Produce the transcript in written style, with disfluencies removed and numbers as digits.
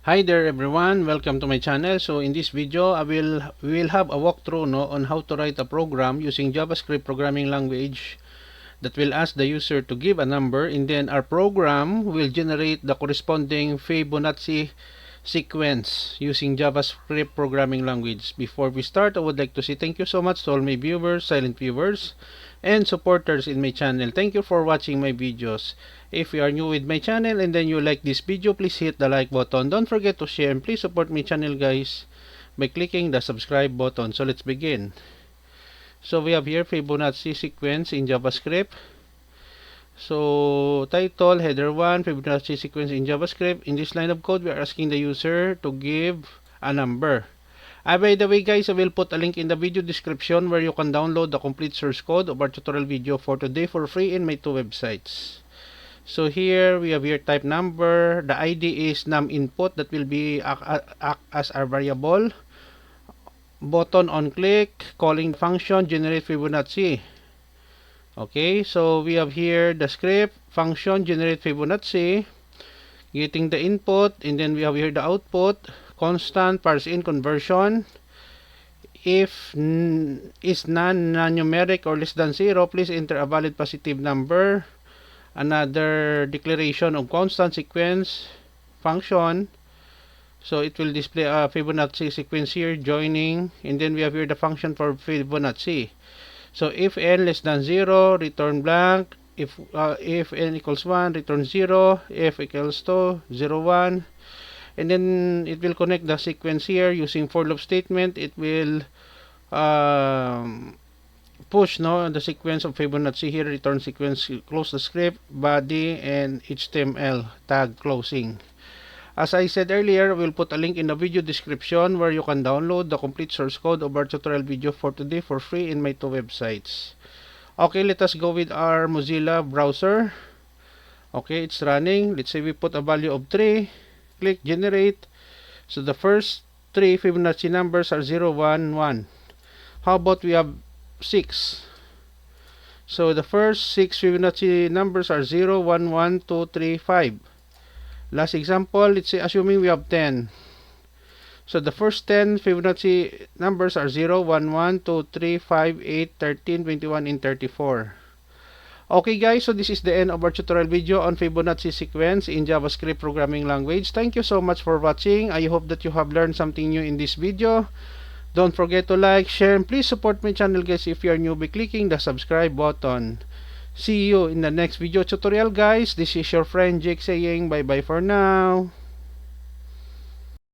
Hi there everyone, welcome to my channel. So in this video, we will have a walkthrough on how to write a program using JavaScript programming language that will ask the user to give a number, and then our program will generate the corresponding Fibonacci sequence using JavaScript programming language. Before we start, I would like to say thank you so much to all my viewers, silent viewers, and supporters in my channel. Thank you for watching my videos. If you are new with my channel and then you like this video, please hit the like button. Don't forget to share and please support my channel guys by clicking the subscribe button. So let's begin. So we have here Fibonacci sequence in JavaScript. So title, header 1, Fibonacci sequence in JavaScript. In this line of code, we are asking the user to give a number. By the way guys, I will put a link in the video description where you can download the complete source code of our tutorial video for today for free in my two websites. So here we have here type number. The ID is num input that will be act as our variable. Button on click, calling function generate Fibonacci. Okay, so we have here the script function generate Fibonacci, getting the input, and then we have here the output. Constant parse in conversion. If is non-numeric or less than 0, please enter a valid positive number. Another declaration of constant sequence function. So it will display a Fibonacci sequence here joining, and then we have here the function for Fibonacci. So if n less than 0, return blank. If n equals 1, return 0. If equals to 0, 1. And then it will connect the sequence here using for loop statement. It will push the sequence of Fibonacci here, return sequence, close the script, body, and HTML tag closing. As I said earlier, we'll put a link in the video description where you can download the complete source code of our tutorial video for today for free in my two websites. Okay, let us go with our Mozilla browser. Okay, it's running. Let's say we put a value of 3. Click generate. So the first 3 Fibonacci numbers are 0, 1, 1. How about we have 6? So the first 6 Fibonacci numbers are 0, 1, 1, 2, 3, 5. Last example, let's say assuming we have 10. So the first 10 Fibonacci numbers are 0, 1, 1, 2, 3, 5, 8, 13, 21, and 34. Okay guys, so this is the end of our tutorial video on Fibonacci sequence in JavaScript programming language. Thank you so much for watching. I hope that you have learned something new in this video. Don't forget to like, share, and please support my channel guys if you are new by clicking the subscribe button. See you in the next video tutorial guys. This is your friend Jake saying bye bye for now.